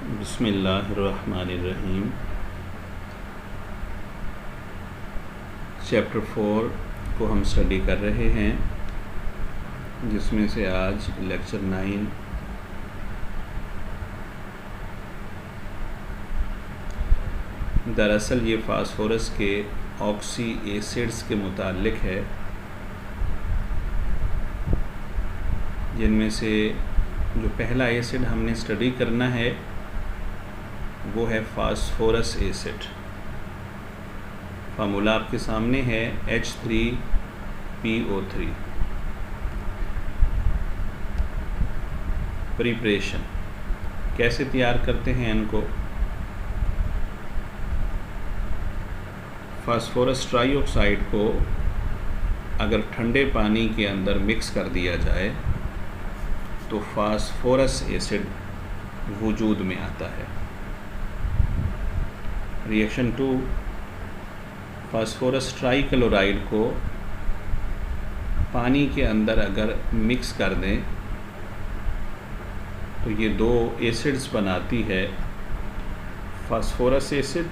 बिस्मिल्लाहिर्रहमानिर्रहीम। चैप्टर 4 को हम स्टडी कर रहे हैं, जिसमें से आज लेक्चर 9 दरअसल ये फास्फोरस के ऑक्सी एसिड्स के मुताल्लिक है, जिनमें से जो पहला एसिड हमने स्टडी करना है वो है फास्फोरस एसिड। फार्मूला आपके सामने है H3PO3। प्रिपरेशन कैसे तैयार करते हैं इनको? फास्फोरस ट्राईऑक्साइड को अगर ठंडे पानी के अंदर मिक्स कर दिया जाए तो फास्फोरस एसिड वजूद में आता है। रिएक्शन 2, फास्फोरस ट्राईक्लोराइड को पानी के अंदर अगर मिक्स कर दें तो ये दो एसिड्स बनाती है, फास्फोरस एसिड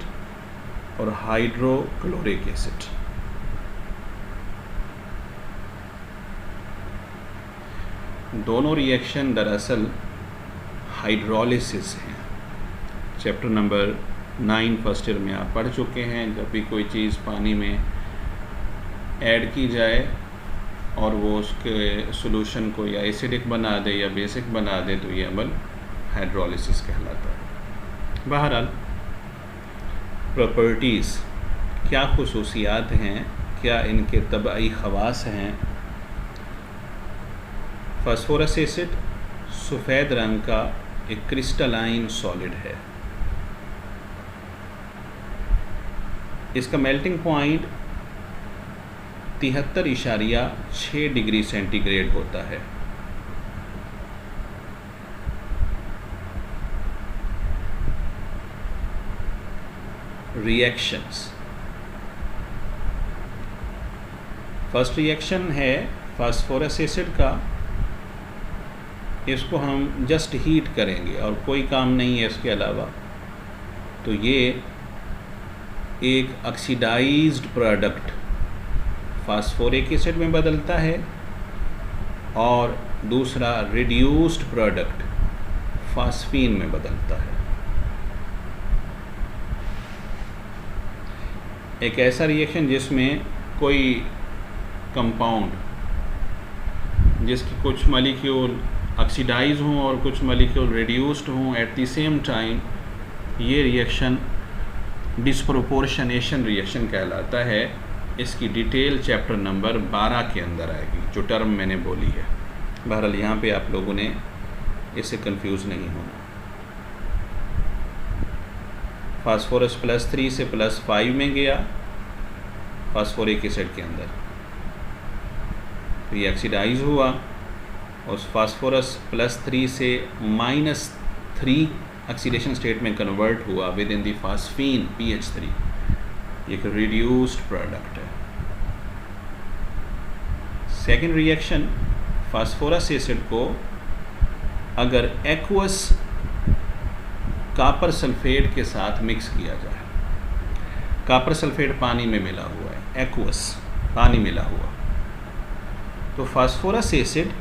और हाइड्रोक्लोरिक एसिड। दोनों रिएक्शन दरअसल हाइड्रोलिसिस हैं। चैप्टर नंबर 9 फर्स्ट ईयर में आप पढ़ चुके हैं। जब भी कोई चीज़ पानी में ऐड की जाए और वो उसके सॉल्यूशन को या एसिडिक बना दे या बेसिक बना दे तो ये अमल हाइड्रोलिसिस कहलाता है। बहरहाल प्रॉपर्टीज़ क्या खुसूसियात हैं, क्या इनके तबाई ख़वास हैं? फास्फोरस एसिड सफ़ेद रंग का एक क्रिस्टलाइन सॉलिड है। इसका मेल्टिंग पॉइंट 73.6 डिग्री सेंटीग्रेड होता है। रिएक्शंस, फर्स्ट रिएक्शन है फास्फोरस एसिड का। इसको हम जस्ट हीट करेंगे और कोई काम नहीं है इसके अलावा। तो ये एक ऑक्सीडाइज्ड प्रोडक्ट फास्फोरिक एसिड में बदलता है और दूसरा रिड्यूस्ड प्रोडक्ट फास्फीन में बदलता है। एक ऐसा रिएक्शन जिसमें कोई कंपाउंड जिसकी कुछ मॉलिक्यूल ऑक्सीडाइज हों और कुछ मॉलिक्यूल रिड्यूस्ड हों एट द सेम टाइम, ये रिएक्शन डिस्प्रोपोर्शनेशन रिएक्शन कहलाता है। इसकी डिटेल चैप्टर नंबर 12 के अंदर आएगी, जो टर्म मैंने बोली है। बहरहाल यहाँ पे आप लोगों ने इससे कंफ्यूज नहीं होना। फास्फोरस +3 से +5 में गया फास्फोरिक एसिड के अंदर, तो ये ऑक्सीडाइज हुआ। उस फास्फोरस +3 से -3 ऑक्सीडेशन स्टेट में कन्वर्ट हुआ with in the phosphine PH3। एक रिड्यूस्ड प्रोडक्ट है। सेकेंड रिएक्शन, फास्फोरस एसिड को अगर एक्वस कॉपर सल्फेट के साथ मिक्स किया जाए, कॉपर सल्फेट पानी में मिला हुआ है, एक्वस पानी मिला हुआ, तो फास्फोरस एसिड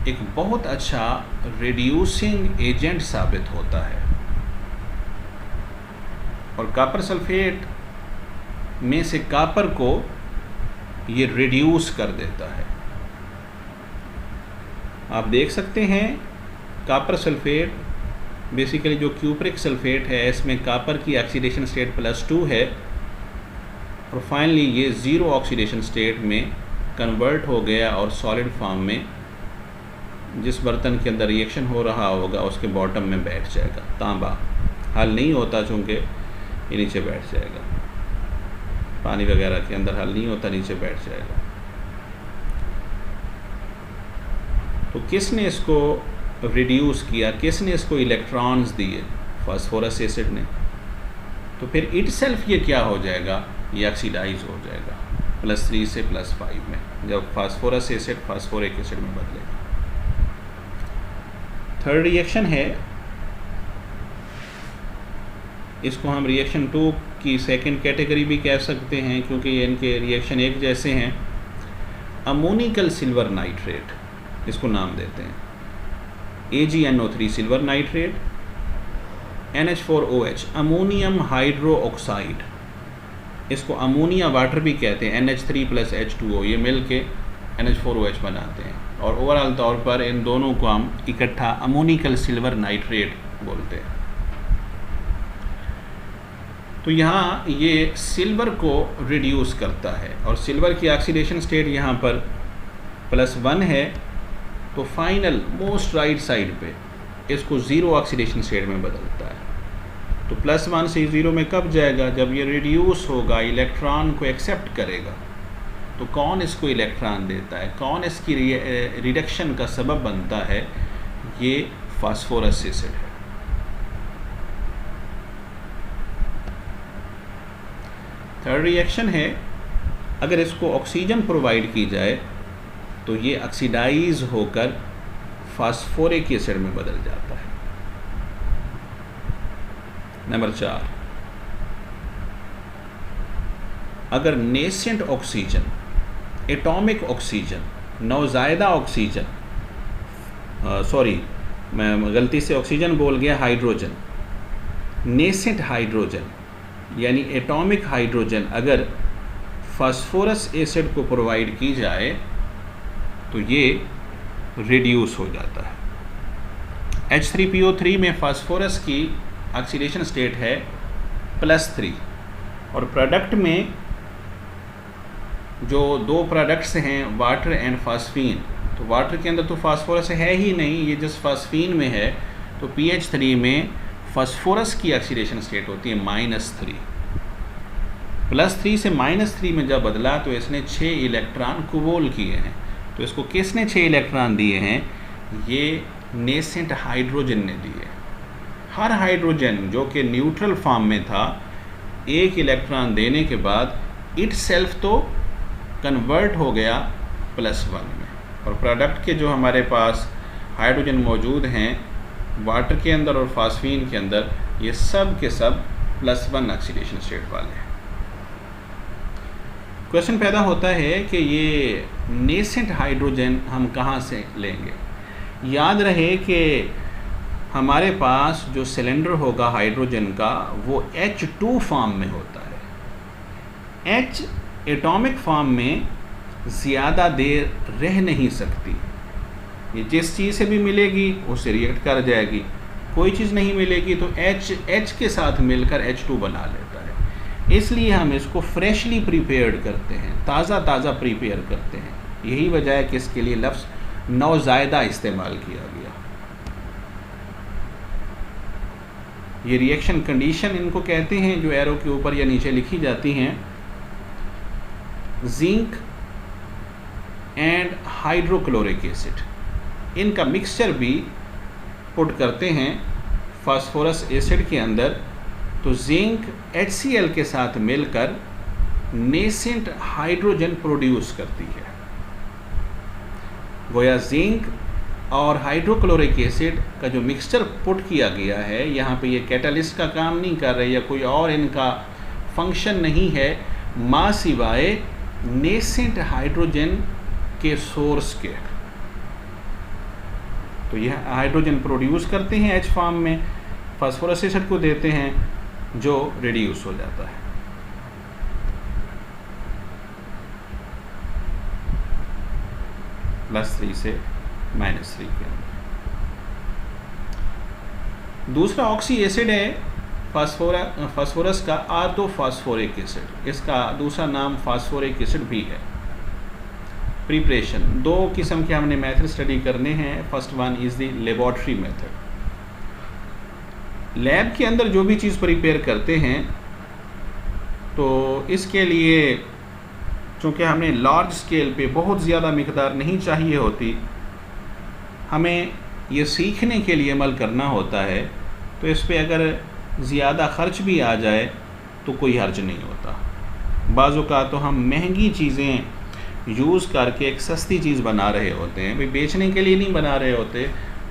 एक बहुत अच्छा रिड्यूसिंग एजेंट साबित होता है और कॉपर सल्फेट में से कॉपर को ये रिड्यूस कर देता है। आप देख सकते हैं कॉपर सल्फेट बेसिकली जो क्यूप्रिक सल्फेट है, इसमें कॉपर की ऑक्सीडेशन स्टेट +2 है और फाइनली ये ज़ीरो ऑक्सीडेशन स्टेट में कन्वर्ट हो गया और सॉलिड फॉर्म में जिस बर्तन के अंदर रिएक्शन हो रहा होगा उसके बॉटम में बैठ जाएगा। तांबा हल नहीं होता, चूँकि ये नीचे बैठ जाएगा। पानी वगैरह के अंदर हल नहीं होता, नीचे बैठ जाएगा। तो किसने इसको रिड्यूस किया, किसने इसको इलेक्ट्रॉन्स दिए? फास्फोरस एसिड ने। तो फिर इटसेल्फ ये क्या हो जाएगा? ये ऑक्सीडाइज हो जाएगा +3 से +5 में, जब फास्फोरस एसिड फास्फोरिक एसिड में बदलेगा। थर्ड रिएक्शन है इसको हम रिएक्शन 2 की सेकंड कैटेगरी भी कह सकते हैं, क्योंकि ये इनके रिएक्शन एक जैसे हैं। अमोनिकल सिल्वर नाइट्रेट इसको नाम देते हैं, AgNO3 silver nitrate, NH4OH ammonium hydro oxide, इसको अमोनिया वाटर भी कहते हैं, NH3 + H2O, ये मिल के NH4OH बनाते हैं। और ओवरऑल तौर पर इन दोनों को हम इकट्ठा अमोनिकल सिल्वर नाइट्रेट बोलते हैं। तो यहाँ ये सिल्वर को रिड्यूस करता है, और सिल्वर की ऑक्सीडेशन स्टेट यहाँ पर +1 है, तो फाइनल मोस्ट राइट साइड पे इसको 0 ऑक्सीडेशन स्टेट में बदलता है। तो +1 से 0 में कब जाएगा? जब ये रिड्यूस होगा, इलेक्ट्रॉन को एक्सेप्ट करेगा। तो कौन इसको इलेक्ट्रॉन देता है, कौन इसकी रिडक्शन का सबब बनता है? ये फास्फोरस एसिड है। थर्ड रिएक्शन है, अगर इसको ऑक्सीजन प्रोवाइड की जाए तो ये ऑक्सीडाइज होकर फास्फोरिक एसिड में बदल जाता है। नंबर 4, अगर नेसेंट ऑक्सीजन, एटॉमिक ऑक्सीजन, नौजायदा ऑक्सीजन, सॉरी मैं गलती से ऑक्सीजन बोल गया, हाइड्रोजन, नेसेंट हाइड्रोजन यानी एटॉमिक हाइड्रोजन अगर फास्फोरस एसिड को प्रोवाइड की जाए तो ये रिड्यूस हो जाता है। H3PO3 में फास्फोरस की ऑक्सीडेशन स्टेट है +3, और प्रोडक्ट में जो 2 प्रोडक्ट्स हैं वाटर एंड फास्फीन, तो वाटर के अंदर तो फास्फोरस है ही नहीं, ये जस्ट फास्फीन में है। तो PH3 में फास्फोरस की ऑक्सीडेशन स्टेट होती है -3। +3 से -3 में जब बदला तो इसने 6 इलेक्ट्रॉन कुबोल किए हैं। तो इसको किसने 6 इलेक्ट्रॉन दिए हैं? ये नेसेंट हाइड्रोजन ने दिए। हर हाइड्रोजन जो कि न्यूट्रल फॉर्म में था, 1 इलेक्ट्रॉन देने के बाद इट सेल्फ तो कन्वर्ट हो गया +1 में, और प्रोडक्ट के जो हमारे पास हाइड्रोजन मौजूद हैं वाटर के अंदर और फास्फीन के अंदर, ये सब के सब +1 ऑक्सीडेशन स्टेट वाले हैं। क्वेश्चन पैदा होता है कि ये नेसेंट हाइड्रोजन हम कहाँ से लेंगे? याद रहे कि हमारे पास जो सिलेंडर होगा हाइड्रोजन का वो H2 फॉर्म में होता है। H एटॉमिक फॉर्म में ज़्यादा देर रह नहीं सकती, ये जिस चीज़ से भी मिलेगी उससे रिएक्ट कर जाएगी। कोई चीज़ नहीं मिलेगी तो H के साथ मिलकर H2 बना लेता है। इसलिए हम इसको फ्रेशली प्रिपेयर्ड करते हैं, ताज़ा प्रिपेयर करते हैं। यही वजह है कि इसके लिए लफ्ज़ नौजायदा इस्तेमाल किया गया। ये रिएक्शन कंडीशन इनको कहते हैं जो एरो के ऊपर या नीचे लिखी जाती हैं। जिंक एंड हाइड्रोक्लोरिक एसिड, इनका मिक्सचर भी पुट करते हैं फास्फोरस एसिड के अंदर, तो जिंक HCl के साथ मिलकर नेसेंट हाइड्रोजन प्रोड्यूस करती है। गोया जिंक और हाइड्रोक्लोरिक एसिड का जो मिक्सचर पुट किया गया है, यहाँ पे ये कैटलिस्ट का काम नहीं कर रहे या कोई और इनका फंक्शन नहीं है, माँ सिवाय नेसेंट हाइड्रोजन के सोर्स के। तो यह हाइड्रोजन प्रोड्यूस करते हैं H फॉर्म में, फास्फोरस एसिड को देते हैं जो रिड्यूस हो जाता है। +3 से -3 के अंदर। दूसरा ऑक्सी एसिड है फास्फोरस का ऑर्थोफॉस्फोरिक एसिड, इसका दूसरा नाम फास्फोरिक एसिड भी है। प्रिपरेशन 2 किस्म के हमने मेथड स्टडी करने हैं। First one is the laboratory method. Lab के अंदर जो भी चीज़ प्रिपेयर करते हैं तो इसके लिए चूँकि हमने लार्ज स्केल पे बहुत ज़्यादा मिकदार नहीं चाहिए होती, हमें ये सीखने के लिए अमल करना होता है, तो इस पे अगर ज़्यादा ख़र्च भी आ जाए तो कोई हर्ज नहीं होता। बाज़ औक़ात तो हम महंगी चीज़ें यूज़ करके एक सस्ती चीज़ बना रहे होते हैं, भाई बेचने के लिए नहीं बना रहे होते,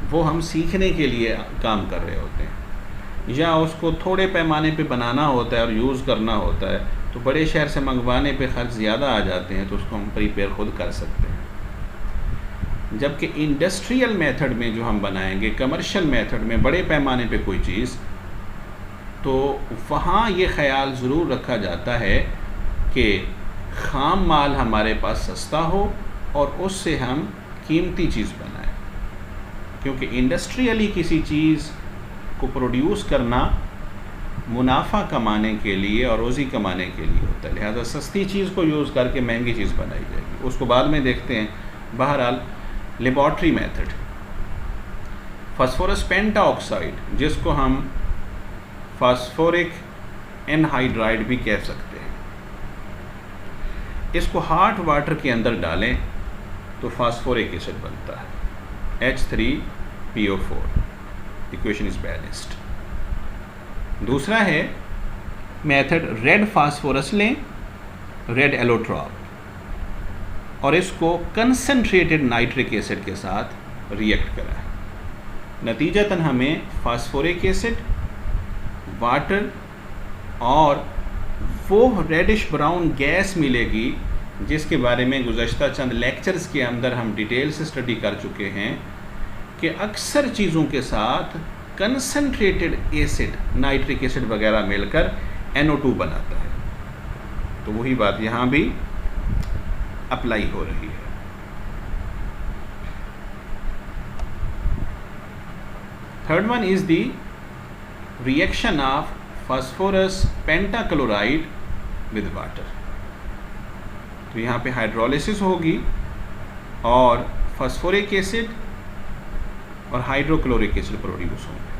वो हम सीखने के लिए काम कर रहे होते हैं। या उसको थोड़े पैमाने पे बनाना होता है और यूज़ करना होता है, तो बड़े शहर से मंगवाने पे खर्च ज़्यादा आ जाते हैं, तो उसको हम प्रिपेयर खुद कर सकते हैं। जबकि इंडस्ट्रियल मेथड में जो हम बनाएंगे, कमर्शियल मेथड में बड़े पैमाने पे कोई चीज़, तो वहाँ ये ख़याल ज़रूर रखा जाता है कि ख़ाम माल हमारे पास सस्ता हो और उससे हम कीमती चीज़ बनाएं, क्योंकि इंडस्ट्रियली किसी चीज़ को प्रोड्यूस करना मुनाफा कमाने के लिए और रोज़ी कमाने के लिए होता है, लिहाजा सस्ती चीज़ को यूज़ करके महंगी चीज़ बनाई जाएगी, उसको बाद में देखते हैं। बहरहाल लेबॉर्ट्री मेथड, फास्फोरस पेंटाऑक्साइड, जिसको हम फास्फोरिक एनहाइड्राइड भी कह सकते हैं, इसको हॉट वाटर के अंदर डालें तो फास्फोरिक एसिड बनता है, H3PO4, इक्वेशन इज बैलेंस्ड। दूसरा है मेथड, रेड फास्फोरस लें, रेड एलोट्रॉप, और इसको कंसंट्रेटेड नाइट्रिक एसिड के साथ रिएक्ट कराएं, नतीजतन हमें फास्फोरिक एसिड, वाटर और वो रेडिश ब्राउन गैस मिलेगी जिसके बारे में गुज़श्ता चंद लेक्चर्स के अंदर हम डिटेल से स्टडी कर चुके हैं कि अक्सर चीज़ों के साथ कंसंट्रेटेड एसिड, नाइट्रिक एसिड वगैरह मिलकर NO2 बनाता है। तो वही बात यहाँ भी अप्लाई हो रही है। Third one is the reaction of phosphorus pentachloride with water. तो यहाँ पे हाइड्रोलिसिस होगी और फास्फोरिक एसिड और हाइड्रोक्लोरिक एसिड प्रोड्यूस होंगे।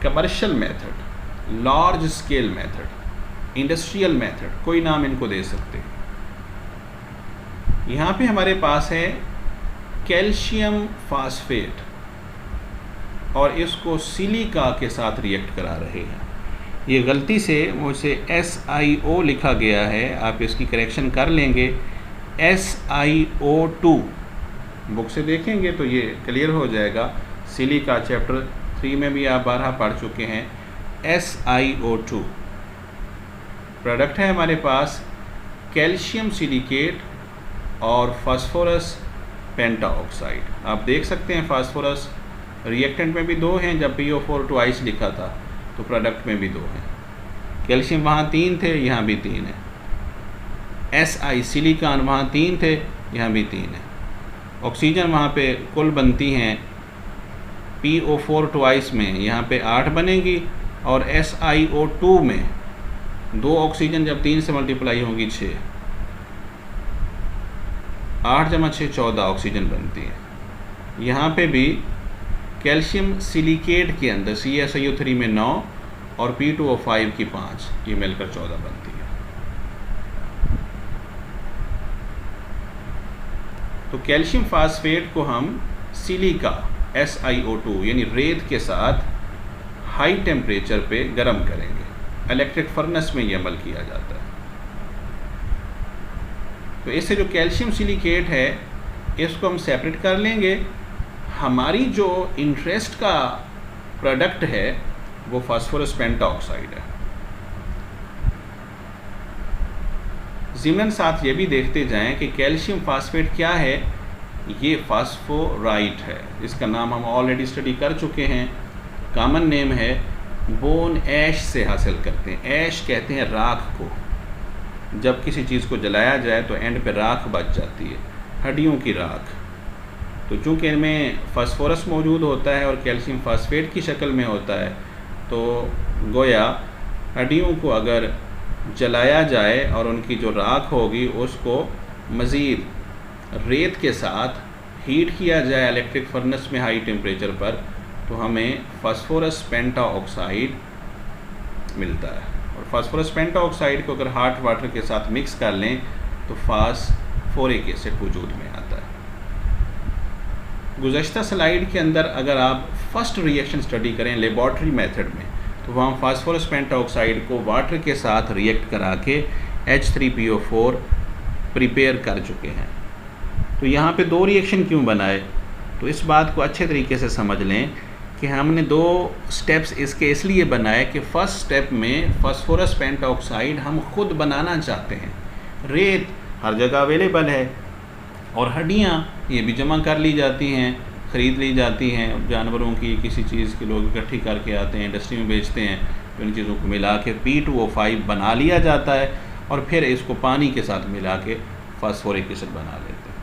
Commercial method, large scale method, industrial method, कोई नाम इनको दे सकते हैं। यहाँ पे हमारे पास है कैल्शियम फास्फेट और इसको सिलिका के साथ रिएक्ट करा रहे हैं। ये गलती से मुझसे SiO लिखा गया है, आप इसकी करेक्शन कर लेंगे, SiO2 बुक से देखेंगे तो ये क्लियर हो जाएगा। सिलिका चैप्टर 3 में भी आप 12 पढ़ चुके हैं। SiO2 प्रोडक्ट है हमारे पास कैल्शियम सिलिकेट और फास्फोरस पेंटाऑक्साइड। आप देख सकते हैं फास्फोरस रिएक्टेंट में भी 2 हैं, जब PO4 ट्वाइस लिखा था तो प्रोडक्ट में भी 2 हैं। कैल्शियम वहाँ 3 थे, यहाँ भी 3 है। Si सिलिकॉन वहाँ 3 थे, यहाँ भी 3 है। ऑक्सीजन वहाँ पे कुल बनती हैं PO4 ट्वाइस में, यहाँ पे 8 बनेगी, और SiO2 में 2 ऑक्सीजन जब 3 से मल्टीप्लाई होंगी 6, 8 × 6 14 ऑक्सीजन बनती है। यहाँ पे भी कैल्शियम सिलिकेट के अंदर CaSiO3 में 9 और P2O5 की 5, ये मिलकर 14 बनती है। तो कैल्शियम फास्फेट को हम सिलिका SiO2 यानी रेत के साथ हाई टेम्परेचर पे गर्म करेंगे। इलेक्ट्रिक फर्नेस में ये अमल किया जाता है। तो इससे जो कैल्शियम सिलिकेट है इसको हम सेपरेट कर लेंगे। हमारी जो इंटरेस्ट का प्रोडक्ट है वो फास्फोरस पेंटाऑक्साइड है। ज़िमन साथ ये भी देखते जाएं कि कैल्शियम फास्फेट क्या है। ये फास्फोराइट है, इसका नाम हम ऑलरेडी स्टडी कर चुके हैं। कॉमन नेम है, बोन ऐश से हासिल करते हैं। ऐश कहते हैं राख को। जब किसी चीज़ को जलाया जाए तो एंड पे राख बच जाती है, हड्डियों की राख। तो चूँकि इनमें फास्फोरस मौजूद होता है और कैल्शियम फास्फेट की शक्ल में होता है, तो गोया हड्डियों को अगर जलाया जाए और उनकी जो राख होगी उसको मज़ीद रेत के साथ हीट किया जाए इलेक्ट्रिक फर्नेस में हाई टेम्परेचर पर, तो हमें फास्फोरस पेंटाऑक्साइड मिलता है। और फास्फोरस पेंटाऑक्साइड को अगर हॉट वाटर के साथ मिक्स कर लें तो फास्फोरिक एसिड वजूद में आता है। गुज़श्ता स्लाइड के अंदर अगर आप फर्स्ट रिएक्शन स्टडी करें लेबॉर्ट्री मेथड में, तो वहाँ फास्फोरस पेंटाऑक्साइड को वाटर के साथ रिएक्ट करा के H3PO4 प्रिपेयर कर चुके हैं। तो यहाँ पे 2 रिएक्शन क्यों बनाए? तो इस बात को अच्छे तरीके से समझ लें कि हमने 2 स्टेप्स इसके इसलिए बनाए कि फ़र्स्ट स्टेप में फास्फोरस पेंटॉक्साइड हम खुद बनाना चाहते हैं। रेत हर जगह अवेलेबल है और हड्डियाँ ये भी जमा कर ली जाती हैं, ख़रीद ली जाती हैं जानवरों की, किसी चीज़ की लोग इकट्ठी करके आते हैं, इंडस्ट्री में बेचते हैं, तो इन चीज़ों को मिला के P2O5 बना लिया जाता है और फिर इसको पानी के साथ मिला के फास्फोरिक एसिड बना लेते हैं।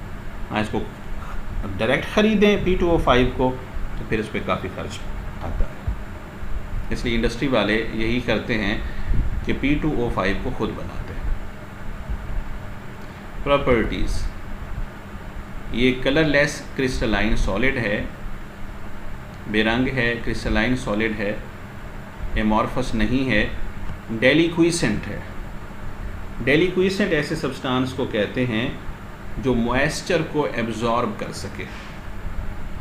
हाँ, इसको डायरेक्ट ख़रीदें P2O5 को तो फिर इस पर काफ़ी खर्च आता है, इसलिए इंडस्ट्री वाले यही करते हैं कि P2O5 को खुद बनाते हैं। प्रॉपर्टीज़, ये कलरलेस क्रिस्टलाइन सॉलिड है, बेरंग है, क्रिस्टलाइन सॉलिड है, एमॉर्फस नहीं है, डेलिक्विसेंट है। डेलिक्विसेंट ऐसे सब्सटेंस को कहते हैं जो मॉइस्चर को एब्जॉर्ब कर सके,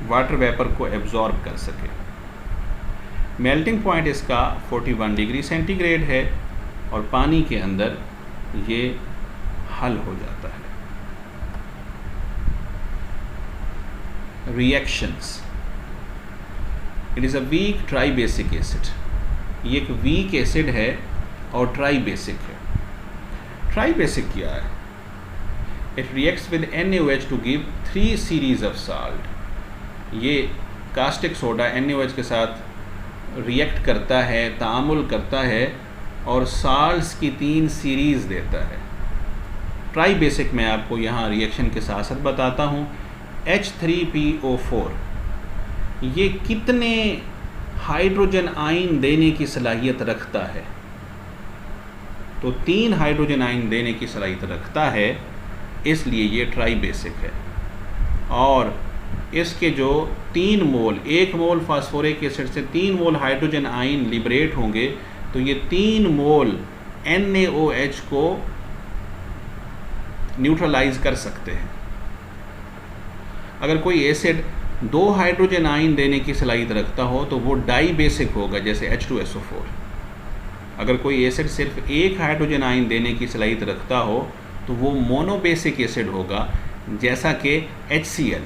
वाटर वेपर को एब्जॉर्ब कर सके। मेल्टिंग पॉइंट इसका 41 डिग्री सेंटीग्रेड है और पानी के अंदर ये हल हो जाता है। Reactions, it is a weak tribasic acid. ये एक वीक एसिड है और ट्राई बेसिक है। ट्राई बेसिक क्या है? It reacts with NaOH to give 3 series of salt. ये कास्टिक सोडा NaOH के साथ रिएक्ट करता है, तामुल करता है और साल्ट्स की 3 सीरीज़ देता है। ट्राई बेसिक मैं आपको यहाँ रिएक्शन के साथ साथ बताता हूँ। H3PO4 ये कितने हाइड्रोजन आयन देने की सलाहियत रखता है? तो 3 हाइड्रोजन आयन देने की सलाहियत रखता है, इसलिए ये ट्राई बेसिक है। और इसके जो 3 मोल, 1 मोल फास्फोरिक एसिड से 3 मोल हाइड्रोजन आयन लिबरेट होंगे, तो ये 3 मोल NaOH को न्यूट्रलाइज कर सकते हैं। अगर कोई एसिड 2 हाइड्रोजन आयन देने की सलाहियत रखता हो तो वो डाई बेसिक होगा, जैसे H2SO4। अगर कोई एसिड सिर्फ 1 हाइड्रोजन आयन देने की सलाहियत रखता हो तो वो मोनोबेसिक एसिड होगा, जैसा कि HCl।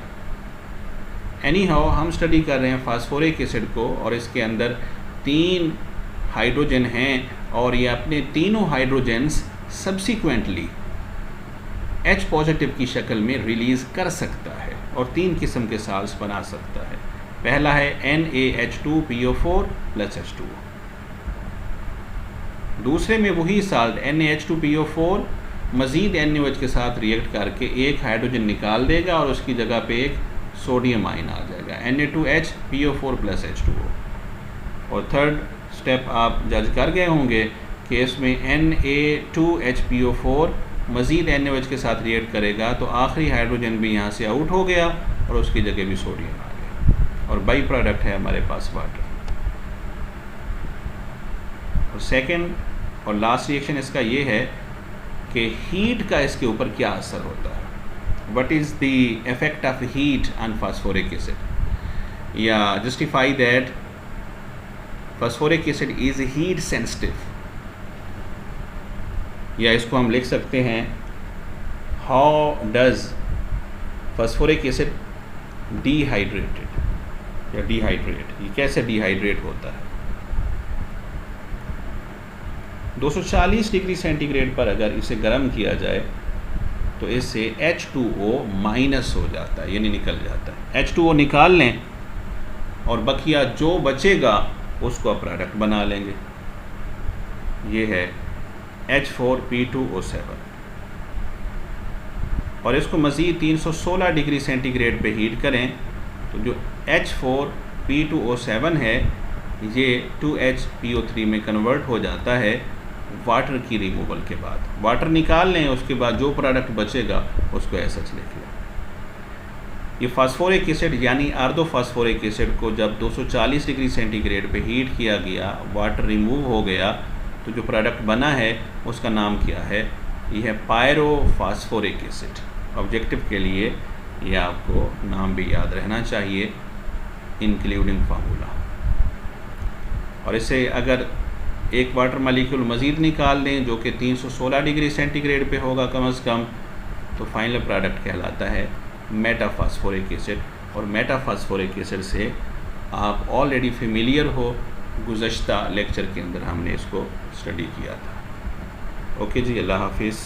एनी हाउ हम स्टडी कर रहे हैं फास्फोरिक एसिड को और इसके अंदर 3 हाइड्रोजन हैं और ये अपने तीनों हाइड्रोजन्स सब्सिक्वेंटली H पॉजिटिव की शक्ल में रिलीज़ कर सकता है और 3 किस्म के साल्ट्स बना सकता है। पहला है NaH2PO4 + H2O। दूसरे में वही साल्ट NaH2PO4 मज़ीद NaOH के साथ रिएक्ट करके एक हाइड्रोजन निकाल देगा और उसकी जगह पे एक सोडियम आयन आ जाएगा, Na2HPO4 + H2O। और थर्ड स्टेप आप जज कर गए होंगे कि इसमें Na2HPO4 मज़ीद NaOH के साथ रिएक्ट करेगा तो आखिरी हाइड्रोजन भी यहाँ से आउट हो गया और उसकी जगह भी सोडियम आ गया और बाई प्रोडक्ट है हमारे पास वाटर। और सेकेंड और लास्ट रिएक्शन इसका ये है कि हीट का इसके ऊपर क्या असर होता है। What is the effect of heat on phosphoric acid? Yeah, justify that phosphoric acid is heat sensitive. या इसको हम लिख सकते हैं How does phosphoric acid dehydrated या dehydrate, ये कैसे डिहाइड्रेट होता है? 240 डिग्री सेंटीग्रेड पर अगर इसे गर्म किया जाए तो इससे H2O माइनस हो जाता है, यानी निकल जाता है। H2O निकाल लें और बकिया जो बचेगा उसको आप प्रोडक्ट बना लेंगे। ये है H4P2O7 और इसको मज़ीद 316 डिग्री सेंटीग्रेड पे हीट करें तो जो H4P2O7 है ये 2HPO3 में कन्वर्ट हो जाता है वाटर की रिमूवल के बाद। वाटर निकाल लें, उसके बाद जो प्रोडक्ट बचेगा उसको ऐसा लिख लें। ये फास्फोरिक एसिड यानी आर्दोफास्फोरिक एसिड को जब 240 डिग्री सेंटीग्रेड पे हीट किया गया, वाटर रिमूव हो गया, तो जो प्रोडक्ट बना है उसका नाम क्या है? ये है पायरोफास्फोरिक एसिड। ऑब्जेक्टिव के लिए ये आपको नाम भी याद रहना चाहिए, इंक्लूडिंग फार्मूला। और इसे अगर एक वाटर मालिक्यूल मज़ीद निकाल दें जो कि 316 डिग्री सेंटीग्रेड पे होगा कम से कम, तो फाइनल प्रोडक्ट कहलाता है मेटाफास्फोरिक एसिड, और मेटाफास्फोरिक एसिड से आप ऑलरेडी फेमिलियर हो, गुज़श्ता लेक्चर के अंदर हमने इसको स्टडी किया था। ओके जी, अल्लाह हाफिज़।